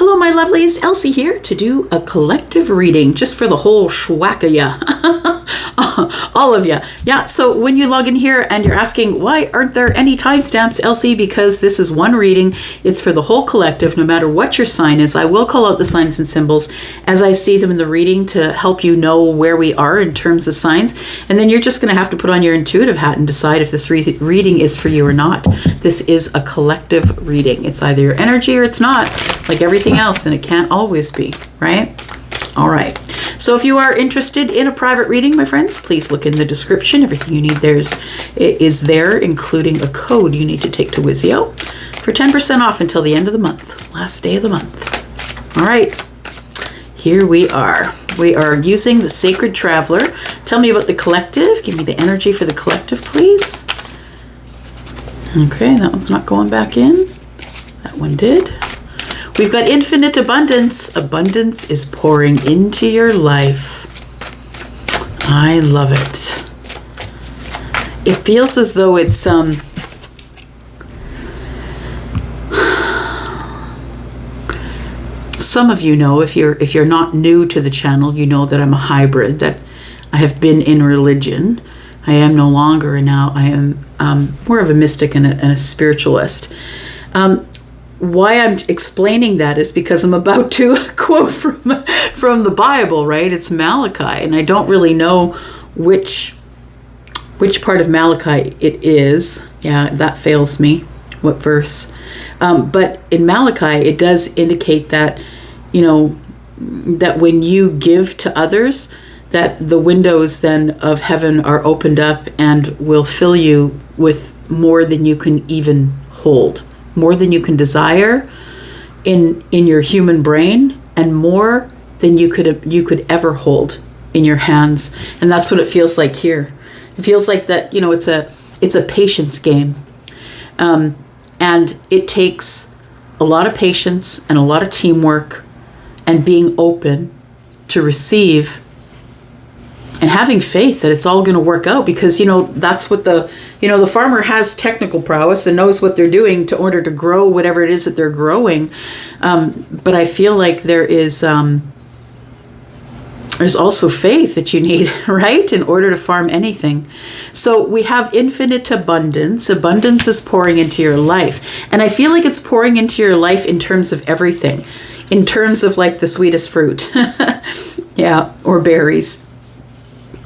Hello, my lovelies. Elsie here to do a collective reading just for the whole schwack of ya. All of you. Yeah, so when you log in here and you're asking, why aren't there any timestamps, Elsie? Because this is one reading. It's for the whole collective, no matter what your sign is. I will call out the signs and symbols as I see them in the reading to help you know where we are in terms of signs. And then you're just going to have to put on your intuitive hat and decide if this reading is for you or not. This is a collective reading. It's either your energy or it's not, like everything else, and it can't always be, right? All right. So if you are interested in a private reading, my friends, please look in the description. Everything you need is there, including a code you need to take to Wizio for 10% off until the end of the month, last day of the month. All right. Here we are. We are using the Sacred Traveler. Tell me about the collective. Give me the energy for the collective, please. Okay, that one's not going back in. That one did. We've got infinite abundance. Abundance is pouring into your life. I love it. It feels as though it's some of you know, if you're not new to the channel, you know that I'm a hybrid, that I have been in religion. I am no longer, and now I am more of a mystic and a spiritualist. Why I'm explaining that is because I'm about to quote from the Bible, right? It's Malachi, and I don't really know which part of Malachi it is. Yeah, that fails me. What verse? But in Malachi, it does indicate that, you know, that when you give to others, that the windows then of heaven are opened up and will fill you with more than you can even hold. More than you can desire in your human brain, and more than you could ever hold in your hands. And that's what it feels like here. It feels like that, you know, it's a patience game. And it takes a lot of patience and a lot of teamwork and being open to receive and having faith that it's all going to work out, because, you know, that's what the farmer has technical prowess and knows what they're doing in order to grow whatever it is that they're growing. But I feel like there's also faith that you need, right, in order to farm anything. So we have infinite abundance. Abundance is pouring into your life. And I feel like it's pouring into your life in terms of everything, in terms of like the sweetest fruit, yeah, or berries.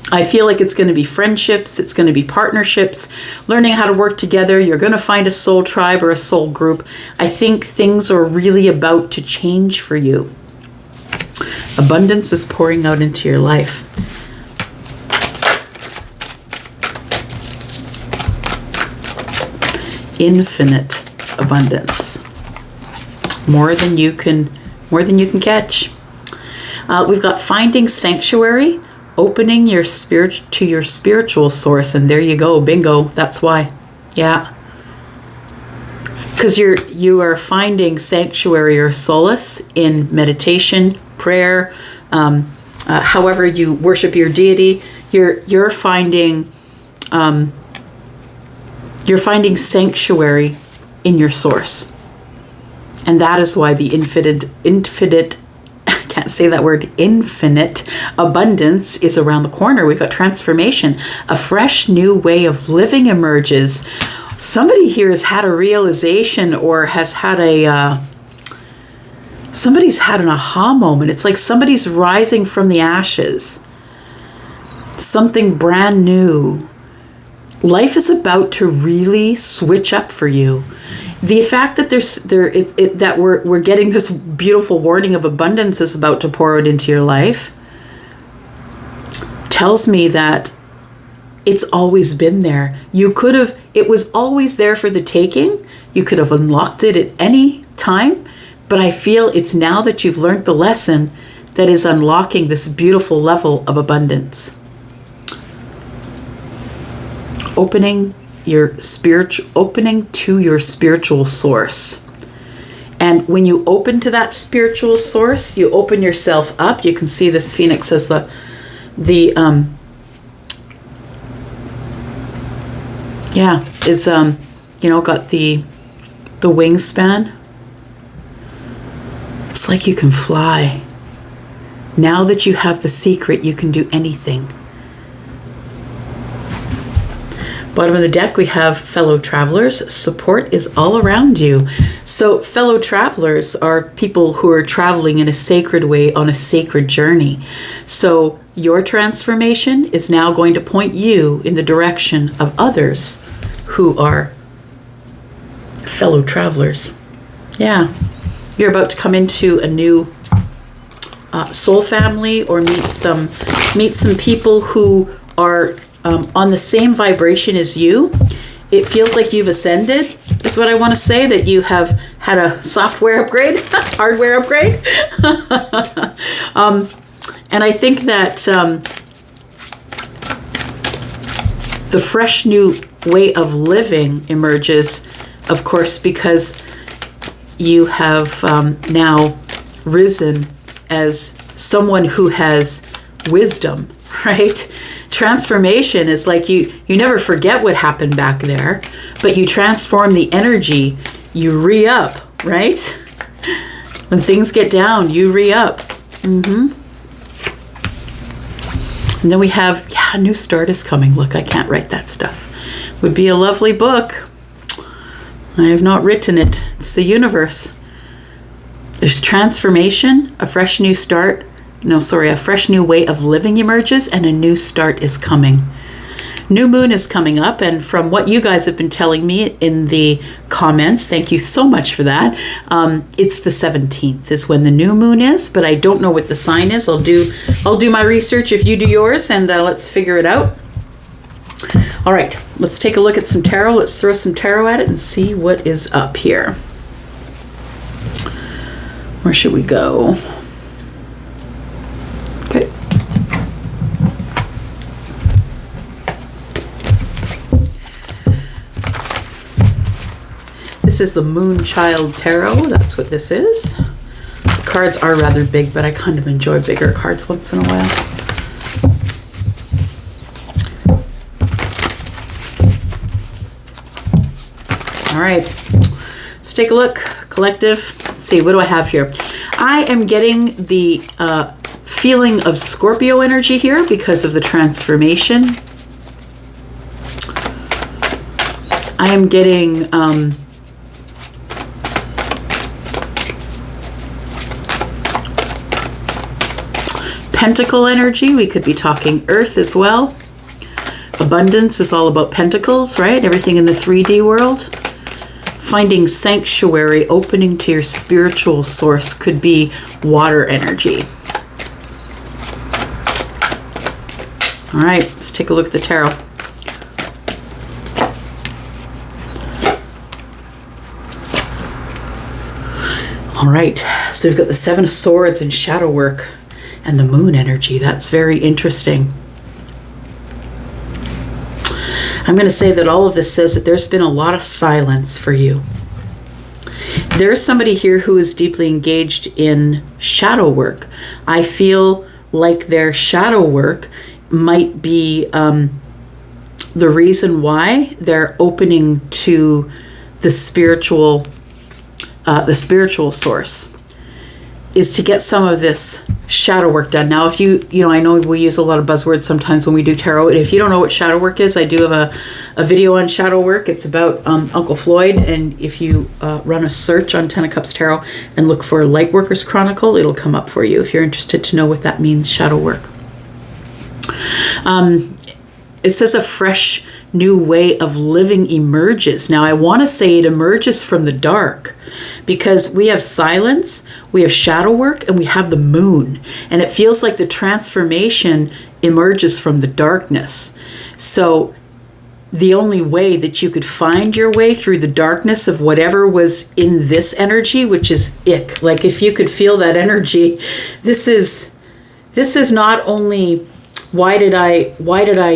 I feel like it's going to be friendships, it's going to be partnerships, learning how to work together. You're going to find a soul tribe or a soul group. I think things are really about to change for you. Abundance is pouring out into your life. Infinite abundance. More than you can catch. We've got finding sanctuary. Opening your spirit to your spiritual source, and there you go, bingo. That's why, yeah. Because you are finding sanctuary or solace in meditation, prayer, however you worship your deity. You're finding sanctuary in your source, and that is why the infinite. Can't say that word, infinite abundance is around the corner. We've got transformation. A fresh new way of living emerges. Somebody here has had a realization, or has had somebody's had an aha moment. It's like somebody's rising from the ashes. Something brand new. Life is about to really switch up for you. The fact that that we're getting this beautiful warning of abundance is about to pour out into your life tells me that it's always been there. It was always there for the taking. You could have unlocked it at any time, but I feel it's now that you've learned the lesson that is unlocking this beautiful level of abundance. Opening to your spiritual source. And when you open to that spiritual source, you open yourself up. You can see this phoenix as got the wingspan. It's like you can fly. Now that you have the secret, you can do anything. Bottom of the deck, we have fellow travelers. Support is all around you. So fellow travelers are people who are traveling in a sacred way on a sacred journey. So your transformation is now going to point you in the direction of others who are fellow travelers. Yeah. You're about to come into a new soul family, or meet some people who are on the same vibration as you. It feels like you've ascended, is what I want to say, that you have had a software upgrade, hardware upgrade. And I think that the fresh new way of living emerges, of course, because you have now risen as someone who has wisdom, right? Transformation is like you never forget what happened back there, but you transform the energy, you re-up, right? When things get down, you re-up. And then we have, a new start is coming. Look, I can't write that stuff. Would be a lovely book. I have not written it. It's the universe. There's transformation, a fresh new start. A fresh new way of living emerges, and a new start is coming. New moon is coming up, and from what you guys have been telling me in the comments, thank you so much for that. It's the 17th is when the new moon is, but I don't know what the sign is. I'll do my research if you do yours, and let's figure it out. All right, let's take a look at some tarot. Let's throw some tarot at it and see what is up here. Where should we go? Okay. This is the Moonchild Tarot. That's what this is. The cards are rather big, but I kind of enjoy bigger cards once in a while. All right, let's take a look. Collective. Let's see, what do I have here? I am getting the feeling of Scorpio energy here because of the transformation. I am getting Pentacle energy. We could be talking Earth as well. Abundance is all about pentacles, right? Everything in the 3D world. Finding sanctuary, opening to your spiritual source could be water energy. All right, let's take a look at the tarot. All right, so we've got the Seven of Swords and shadow work and the moon energy. That's very interesting. I'm going to say that all of this says that there's been a lot of silence for you. There's somebody here who is deeply engaged in shadow work. I feel like their shadow work might be the reason why they're opening to the spiritual source, is to get some of this shadow work done. Now, if you know, I know we use a lot of buzzwords sometimes when we do tarot. And if you don't know what shadow work is, I do have a video on shadow work. It's about Uncle Floyd. And if you run a search on Ten of Cups Tarot and look for Lightworkers Chronicle, it'll come up for you if you're interested to know what that means, shadow work. It says a fresh new way of living emerges. Now, I want to say it emerges from the dark because we have silence, we have shadow work, and we have the moon. And it feels like the transformation emerges from the darkness. So the only way that you could find your way through the darkness of whatever was in this energy, which is ick, like if you could feel that energy, this is not only why did I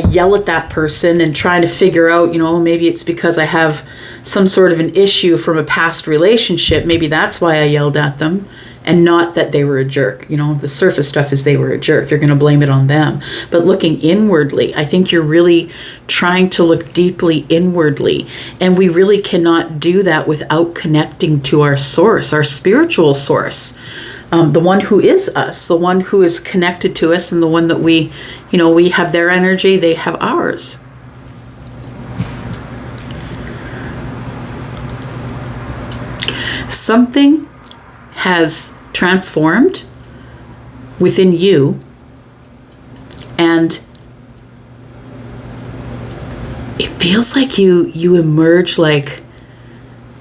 yell at that person and trying to figure out, maybe it's because I have some sort of an issue from a past relationship. Maybe that's why I yelled at them, and not that they were a jerk. The surface stuff is they were a jerk. You're going to blame it on them. But looking inwardly, I think you're really trying to look deeply inwardly. And we really cannot do that without connecting to our source, our spiritual source. the one who is us, the one who is connected to us, and the one that we have their energy, they have ours. Something has transformed within you, and it feels like you emerge like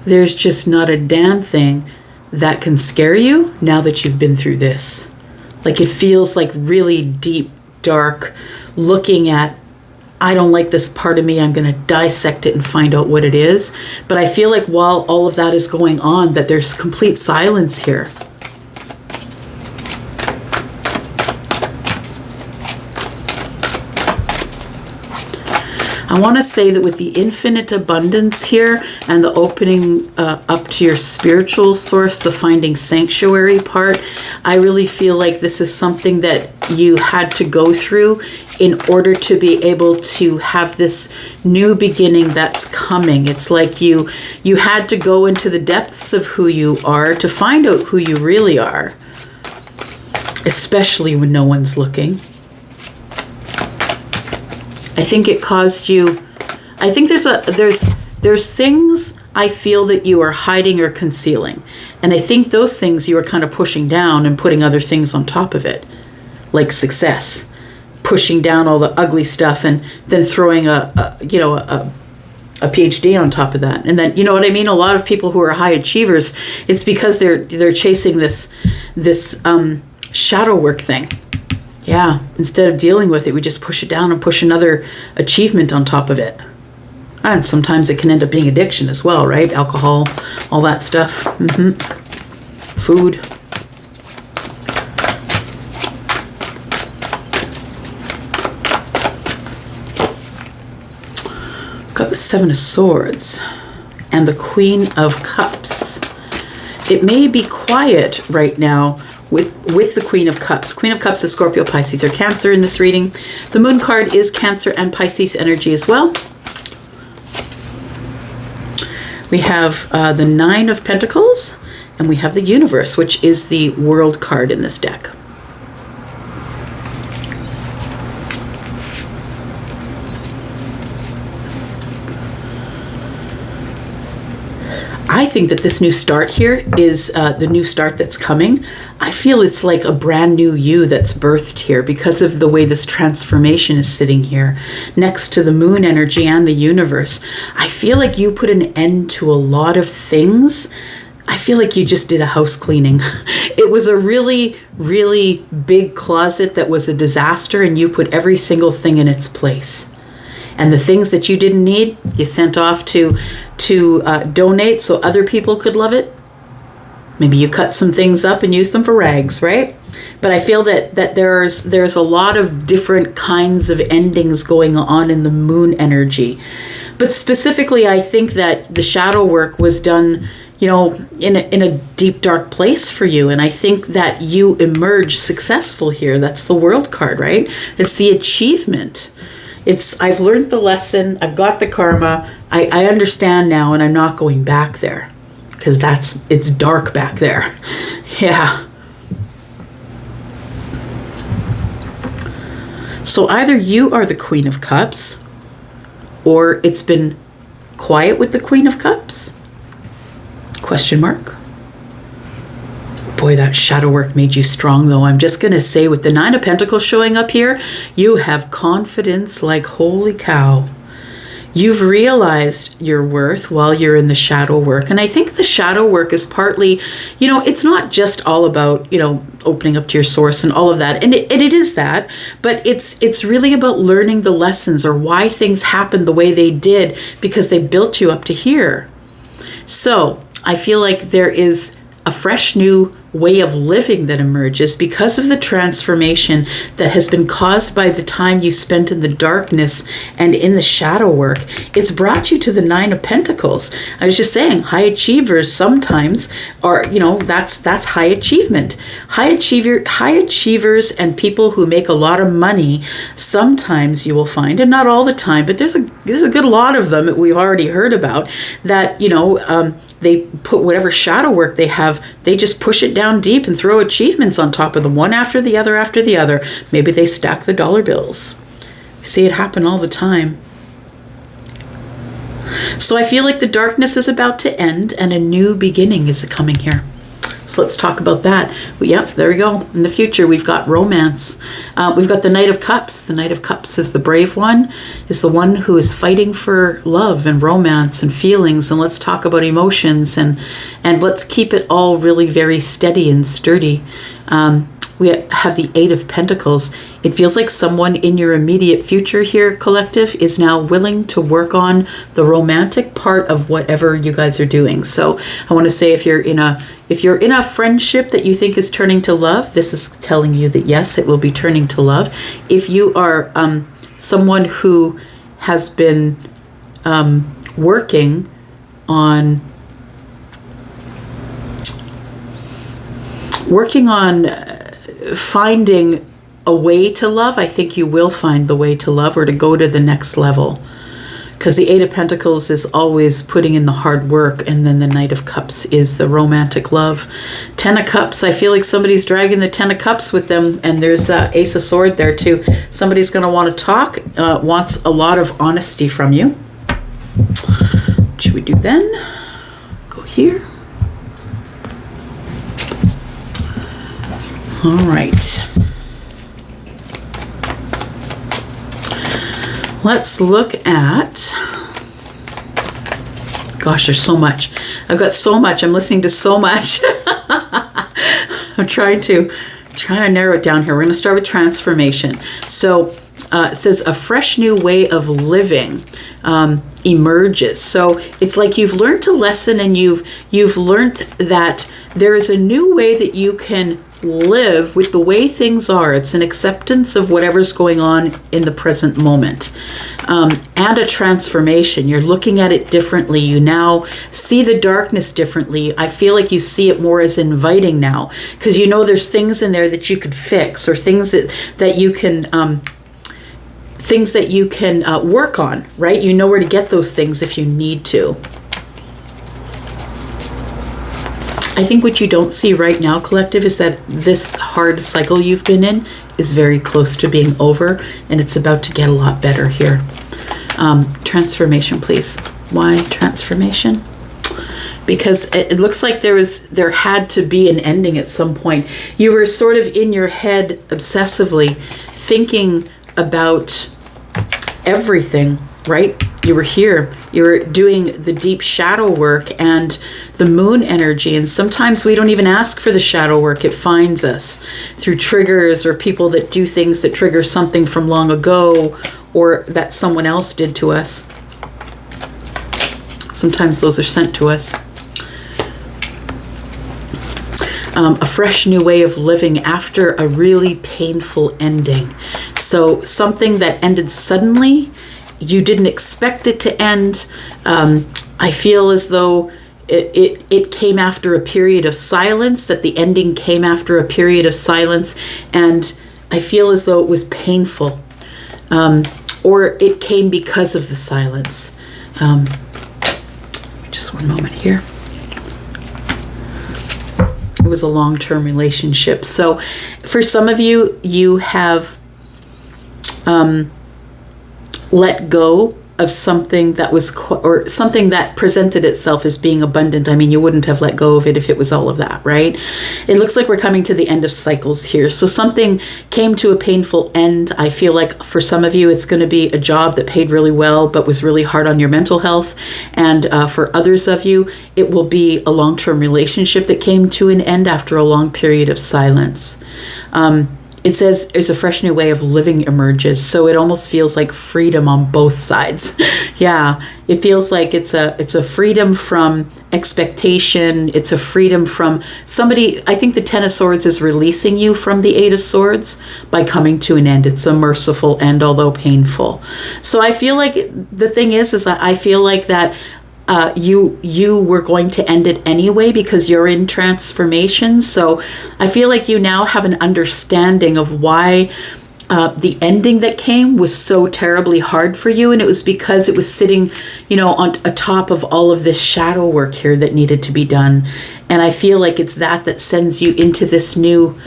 there's just not a damn thing that can scare you now that you've been through this. Like, it feels like really deep, dark, looking at, I don't like this part of me, I'm going to dissect it and find out what it is. But I feel like while all of that is going on, that there's complete silence here. I want to say that with the infinite abundance here and the opening up to your spiritual source, the finding sanctuary part, I really feel like this is something that you had to go through in order to be able to have this new beginning that's coming. It's like you had to go into the depths of who you are to find out who you really are, especially when no one's looking. I think it caused you, I think there's things I feel that you are hiding or concealing. And I think those things you are kind of pushing down and putting other things on top of it, like success, pushing down all the ugly stuff and then throwing a PhD on top of that. And then, you know what I mean? A lot of people who are high achievers, it's because they're chasing this shadow work thing. Yeah, instead of dealing with it, we just push it down and push another achievement on top of it. And sometimes it can end up being addiction as well, right? Alcohol, all that stuff. Food. Got the Seven of Swords and the Queen of Cups. It may be quiet right now with the Queen of Cups. Queen of Cups is Scorpio, Pisces, or Cancer in this reading. The Moon card is Cancer and Pisces energy as well. We have the Nine of Pentacles, and we have the Universe, which is the World card in this deck. I think that this new start here is the new start that's coming. I feel it's like a brand new you that's birthed here because of the way this transformation is sitting here next to the Moon energy and the Universe. I feel like you put an end to a lot of things. I feel like you just did a house cleaning. It was a really, really big closet that was a disaster, and you put every single thing in its place. And the things that you didn't need, you sent off to donate so other people could love it. Maybe you cut some things up and use them for rags, right? But I feel that there's a lot of different kinds of endings going on in the Moon energy. But specifically, I think that the shadow work was done, in a deep, dark place for you. And I think that you emerge successful here. That's the World card, right? It's the achievement. I've learned the lesson. I've got the karma. I understand now, and I'm not going back there because it's dark back there. Yeah. So either you are the Queen of Cups, or it's been quiet with the Queen of Cups? Question mark. Boy, that shadow work made you strong, though. I'm just going to say, with the Nine of Pentacles showing up here, you have confidence like holy cow. You've realized your worth while you're in the shadow work. And I think the shadow work is partly, it's not just all about, opening up to your source and all of that. And it is that, but it's really about learning the lessons or why things happened the way they did, because they built you up to here. So I feel like there is a fresh new way of living that emerges because of the transformation that has been caused by the time you spent in the darkness and in the shadow work. It's brought you to the Nine of Pentacles. I was just saying, high achievers sometimes are, that's high achievement. High achievers and people who make a lot of money, sometimes you will find, and not all the time, but there's a good lot of them that we've already heard about, that, they put whatever shadow work they have, they just push it down down deep and throw achievements on top of them, one after the other after the other. Maybe they stack the dollar bills. We see it happen all the time. So I feel like the darkness is about to end and a new beginning is coming here. So let's talk about that. Yep, there we go. In the future, we've got romance. We've got the Knight of Cups. The Knight of Cups is the brave one, is the one who is fighting for love and romance and feelings. And let's talk about emotions and let's keep it all really very steady and sturdy. We have the Eight of Pentacles. It feels like someone in your immediate future here, collective, is now willing to work on the romantic part of whatever you guys are doing. So I want to say if you're in a friendship that you think is turning to love, this is telling you that yes, it will be turning to love. If you are someone who has been working on finding a way to love, I think you will find the way to love or to go to the next level. Because the Eight of Pentacles is always putting in the hard work, and then the Knight of Cups is the romantic love. Ten of Cups, I feel like somebody's dragging the Ten of Cups with them, and there's Ace of Sword there too. Somebody's going to want to talk, wants a lot of honesty from you. What should we do then? Go here. All right. Let's look at, gosh, there's so much. I've got so much. I'm listening to so much. I'm trying to narrow it down here. We're going to start with transformation. So it says a fresh new way of living emerges. So it's like you've learned a lesson, and you've learned that there is a new way that you can live with the way things are. It's an acceptance of whatever's going on in the present moment, and a transformation. You're looking at it differently. You now see the darkness differently. I feel like you see it more as inviting now, because you know there's things in there that you could fix, or things that you can work on, right? You know where to get those things if you need to. I think what you don't see right now, collective, is that this hard cycle you've been in is very close to being over, and it's about to get a lot better here. Transformation, please. Why transformation? Because it looks like there had to be an ending at some point. You were sort of in your head obsessively thinking about everything, right? You were here, you were doing the deep shadow work and the moon energy. And sometimes we don't even ask for the shadow work. It finds us through triggers or people that do things that trigger something from long ago or that someone else did to us. Sometimes those are sent to us. A fresh new way of living after a really painful ending. So something that ended suddenly, you didn't expect it to end. I feel as though it came after a period of silence, that the ending came after a period of silence, and I feel as though it was painful, or it came because of the silence. Just one moment here. It was a long-term relationship. So for some of you, you have let go of something that was, or something that presented itself as being abundant. I mean, you wouldn't have let go of it if it was all of that, right? It looks like we're coming to the end of cycles here. So something came to a painful end. I feel like for some of you, it's going to be a job that paid really well, but was really hard on your mental health. And for others of you, it will be a long-term relationship that came to an end after a long period of silence. It says there's a fresh new way of living emerges. So it almost feels like freedom on both sides. Yeah, it feels like it's a freedom from expectation. It's a freedom from somebody. I think the Ten of Swords is releasing you from the Eight of Swords by coming to an end. It's a merciful end, although painful. So I feel like the thing is I feel like that you were going to end it anyway because you're in transformation. So I feel like you now have an understanding of why the ending that came was so terribly hard for you, and it was because it was sitting, on atop of all of this shadow work here that needed to be done. And I feel like it's that sends you into this new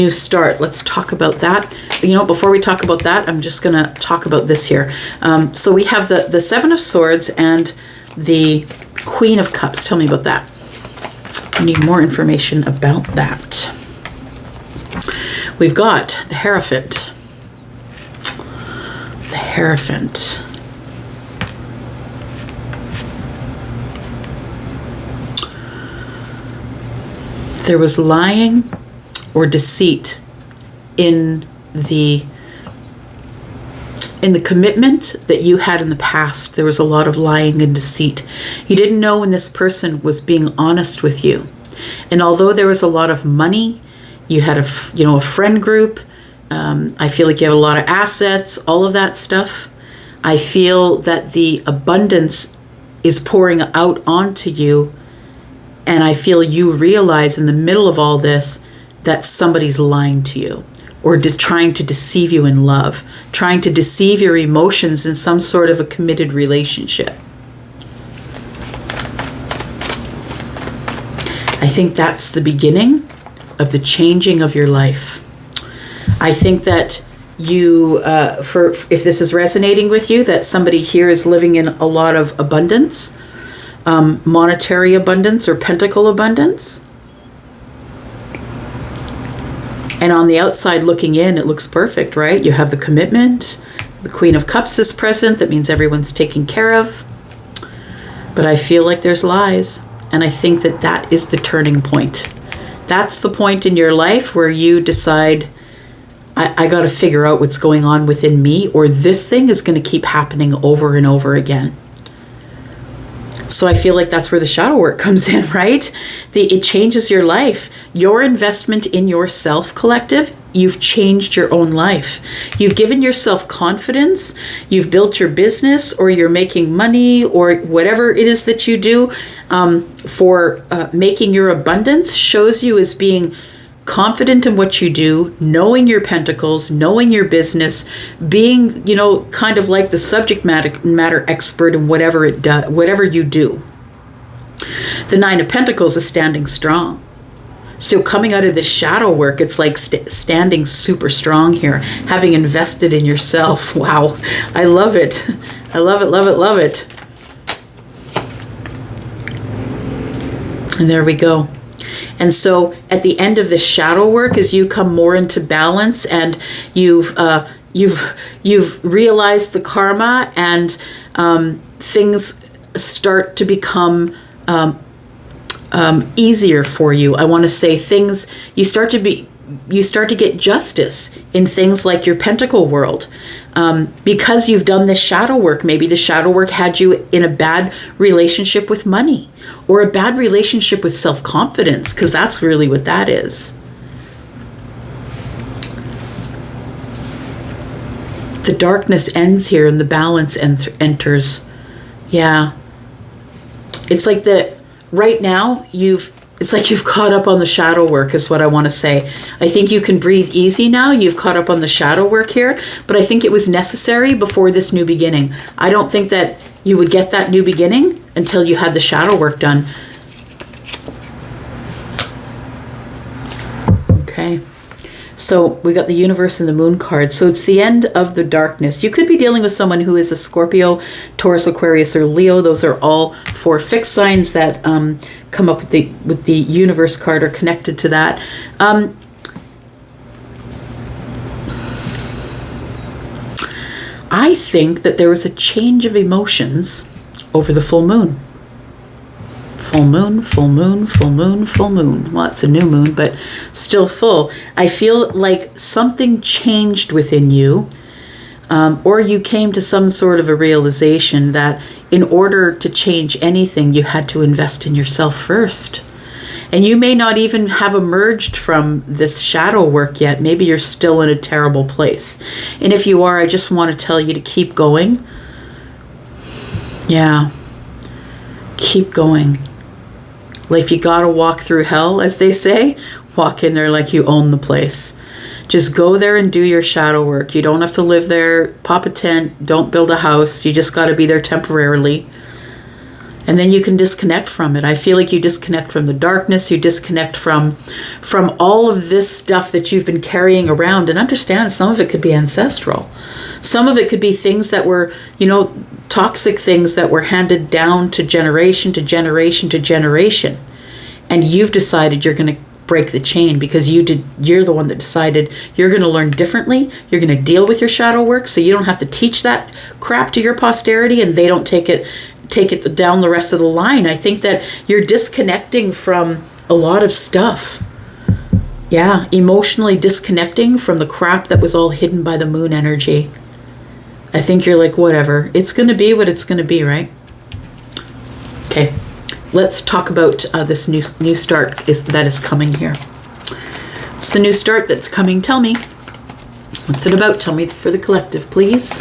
start. Let's talk about that. Before we talk about that, I'm just going to talk about this here. So we have the Seven of Swords and the Queen of Cups. Tell me about that. I need more information about that. We've got the Hierophant. The Hierophant. There was lying or deceit in the commitment that you had in the past. There was a lot of lying and deceit. You didn't know when this person was being honest with you. And although there was a lot of money, you had a friend group. I feel like you have a lot of assets, all of that stuff. I feel that the abundance is pouring out onto you. And I feel you realize in the middle of all this that somebody's lying to you, or trying to deceive you in love, trying to deceive your emotions in some sort of a committed relationship. I think that's the beginning of the changing of your life. I think that you, if this is resonating with you, that somebody here is living in a lot of abundance, monetary abundance or pentacle abundance. And on the outside looking in, it looks perfect, right? You have the commitment. The Queen of Cups is present. That means everyone's taken care of. But I feel like there's lies. And I think that is the turning point. That's the point in your life where you decide, I got to figure out what's going on within me, or this thing is going to keep happening over and over again. So I feel like that's where the shadow work comes in, right? It changes your life. Your investment in yourself, collective, you've changed your own life. You've given yourself confidence. You've built your business, or you're making money, or whatever it is that you do for making your abundance shows you as being confident in what you do, knowing your pentacles, knowing your business, being, kind of like the subject matter expert in whatever you do. The Nine of Pentacles is standing strong. So coming out of this shadow work, it's like standing super strong here, having invested in yourself. Wow. I love it. I love it, love it, love it. And there we go. And so at the end of the shadow work, as you come more into balance and you've realized the karma, and things start to become easier for you. I want to say you start to get justice in things like your pentacle world. Because you've done this shadow work. Maybe the shadow work had you in a bad relationship with money, or a bad relationship with self-confidence, because that's really what that is. The darkness ends here and the balance enters. Yeah. It's like right now it's like you've caught up on the shadow work, is what I want to say. I think you can breathe easy now. You've caught up on the shadow work here, but I think it was necessary before this new beginning. I don't think that you would get that new beginning until you had the shadow work done. Okay. So we got the Universe and the Moon card. So it's the end of the darkness. You could be dealing with someone who is a Scorpio, Taurus, Aquarius, or Leo. Those are all 4 fixed signs that come up with the Universe card, or connected to that. I think that there was a change of emotions over the full moon. Full moon, full moon, full moon, full moon. Well, it's a new moon, but still full. I feel like something changed within you, or you came to some sort of a realization that in order to change anything, you had to invest in yourself first. And you may not even have emerged from this shadow work yet. Maybe you're still in a terrible place. And if you are, I just want to tell you to keep going. Yeah. Keep going. Like, if you got to walk through hell, as they say, walk in there like you own the place. Just go there and do your shadow work. You don't have to live there. Pop a tent. Don't build a house. You just got to be there temporarily. And then you can disconnect from it. I feel like you disconnect from the darkness. You disconnect from all of this stuff that you've been carrying around. And understand, some of it could be ancestral. Some of it could be things that were, toxic things that were handed down to generation to generation to generation. And you've decided you're going to break the chain because you're the one that decided you're going to learn differently. You're going to deal with your shadow work so you don't have to teach that crap to your posterity and they don't take it down the rest of the line. I think that you're disconnecting from a lot of stuff. Yeah, emotionally disconnecting from the crap that was all hidden by the moon energy. I think you're like, whatever. It's going to be what it's going to be, right? Okay, let's talk about this new start that is coming here. It's the new start that's coming. Tell me. What's it about? Tell me for the collective, please.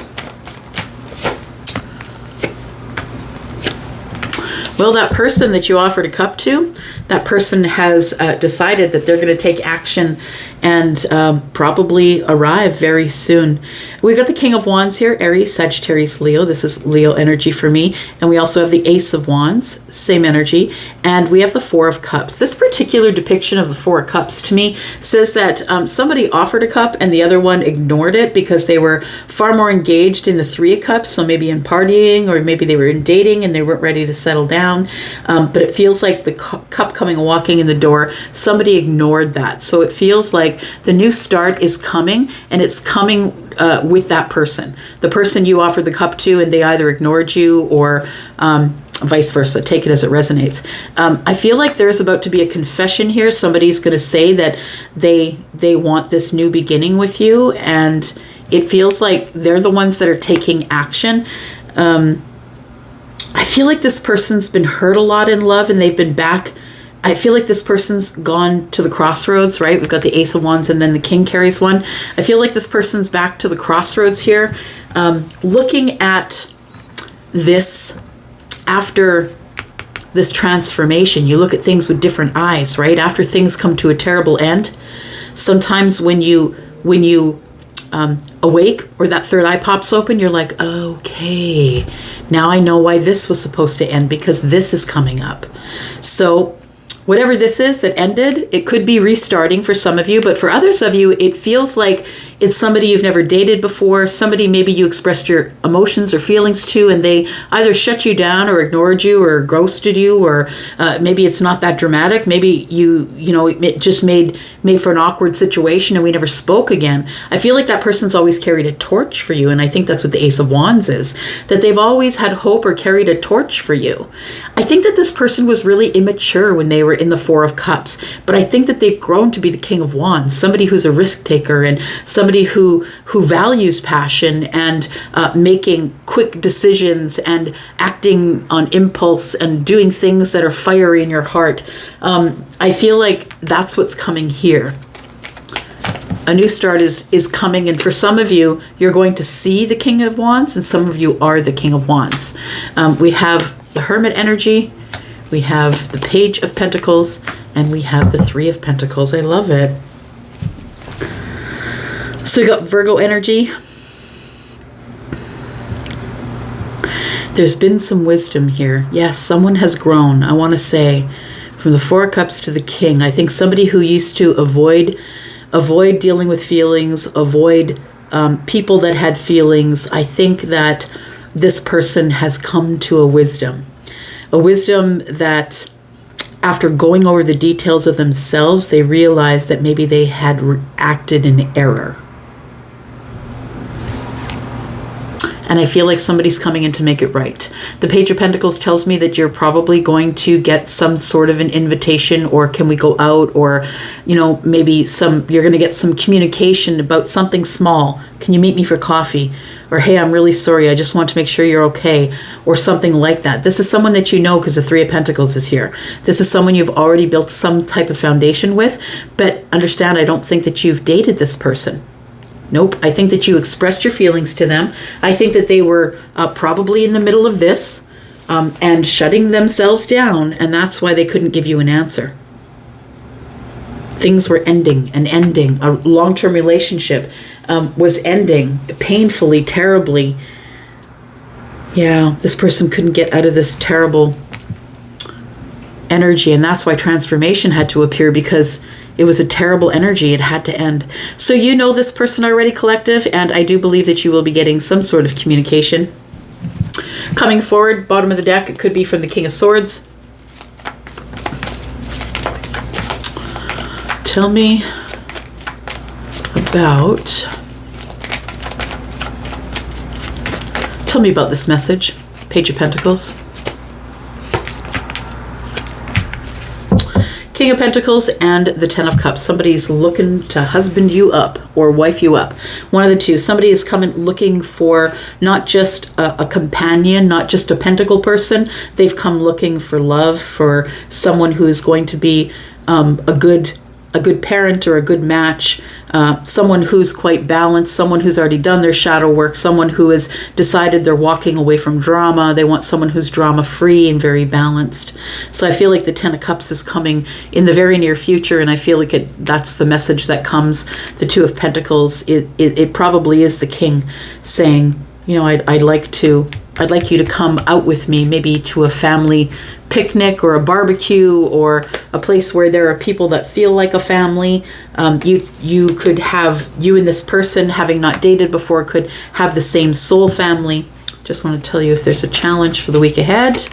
Well, that person that you offered a cup to, that person has decided that they're going to take action and probably arrive very soon. We've got the King of Wands here, Aries, Sagittarius, Leo. This is Leo energy for me. And we also have the Ace of Wands, same energy. And we have the Four of Cups. This particular depiction of the Four of Cups to me says that somebody offered a cup and the other one ignored it because they were far more engaged in the Three of Cups. So maybe in partying, or maybe they were in dating and they weren't ready to settle down. But it feels like the cup coming and walking in the door, somebody ignored that. So it feels like the new start is coming, and it's coming with that person. The person you offered the cup to, and they either ignored you or vice versa. Take it as it resonates. I feel like there's about to be a confession here. Somebody's going to say that they want this new beginning with you, and it feels like they're the ones that are taking action. I feel like this person's been hurt a lot in love and they've been back. I feel like this person's gone to the crossroads, right? We've got the Ace of Wands and then the King carries one. I feel like this person's back to the crossroads here. Looking at this after this transformation, you look at things with different eyes, right? After things come to a terrible end, sometimes when you awake or that third eye pops open, you're like, okay, now I know why this was supposed to end, because this is coming up. So whatever this is that ended, it could be restarting for some of you, but for others of you, it feels like it's somebody you've never dated before, somebody maybe you expressed your emotions or feelings to, and they either shut you down or ignored you or ghosted you, or maybe it's not that dramatic. Maybe it just made for an awkward situation and we never spoke again. I feel like that person's always carried a torch for you, and I think that's what the Ace of Wands is, that they've always had hope or carried a torch for you. I think that this person was really immature when they were in the Four of Cups, but I think that they've grown to be the King of Wands, somebody who's a risk taker and somebody who values passion and making quick decisions and acting on impulse and doing things that are fiery in your heart. I feel like that's what's coming here. A new start is coming, and for some of you, you're going to see the King of Wands, and some of you are the King of Wands. We have the Hermit energy, we have the Page of Pentacles, and we have the Three of Pentacles. I love it. So we got Virgo energy. There's been some wisdom here. Yes, someone has grown. I want to say from the Four of Cups to the King. I think somebody who used to avoid dealing with feelings, avoid people that had feelings. I think that this person has come to a wisdom that after going over the details of themselves, they realized that maybe they had acted in error. And I feel like somebody's coming in to make it right. The Page of Pentacles tells me that you're probably going to get some sort of an invitation, or can we go out, or, maybe you're going to get some communication about something small. Can you meet me for coffee? Or, hey, I'm really sorry, I just want to make sure you're okay, or something like that. This is someone that you know because the Three of Pentacles is here. This is someone you've already built some type of foundation with, but understand, I don't think that you've dated this person. Nope. I think that you expressed your feelings to them. I think that they were probably in the middle of this and shutting themselves down, and that's why they couldn't give you an answer. things were ending and ending. A long-term relationship was ending painfully, terribly. Yeah, this person couldn't get out of this terrible energy, and that's why transformation had to appear, because it was a terrible energy. It had to end. So you know this person already, collective, and I do believe that you will be getting some sort of communication coming forward. Bottom of the deck, it could be from the King of Swords. Tell me about this message. Page of Pentacles. King of Pentacles and the Ten of Cups. Somebody's looking to husband you up or wife you up. One of the two. Somebody is coming looking for not just a companion, not just a pentacle person. They've come looking for love, for someone who is going to be a good parent or a good match, someone who's quite balanced, someone who's already done their shadow work, someone who has decided they're walking away from drama. They want someone who's drama free and very balanced. So I feel like the Ten of Cups is coming in the very near future, and I feel like that's the message that comes. The Two of Pentacles, it probably is the King saying, you know, I'd like you to come out with me, maybe to a family picnic or a barbecue or a place where there are people that feel like a family. You could have, you and this person, having not dated before, could have the same soul family. Just want to tell you if there's a challenge for the week ahead.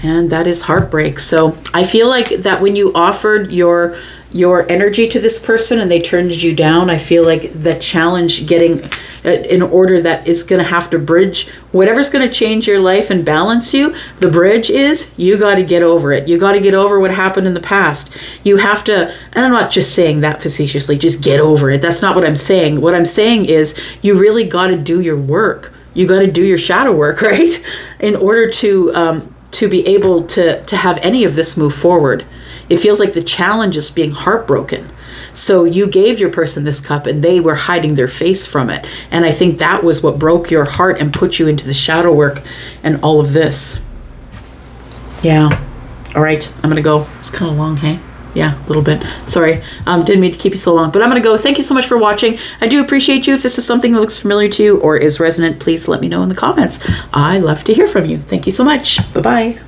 And that is heartbreak. So I feel like that when you offered your energy to this person and they turned you down, I feel like the challenge getting in order that is going to have to bridge whatever's going to change your life and balance you. The bridge is you got to get over it. You got to get over what happened in the past. You have to, and I'm not just saying that facetiously, just get over it. That's not what I'm saying. What I'm saying is you really got to do your work. You got to do your shadow work, right? In order to be able to have any of this move forward. It feels like the challenge is being heartbroken. So you gave your person this cup and they were hiding their face from it. And I think that was what broke your heart and put you into the shadow work and all of this. Yeah. All right. I'm going to go. It's kind of long, hey? Yeah, a little bit. Sorry. Didn't mean to keep you so long, but I'm going to go. Thank you so much for watching. I do appreciate you. If this is something that looks familiar to you or is resonant, please let me know in the comments. I love to hear from you. Thank you so much. Bye-bye.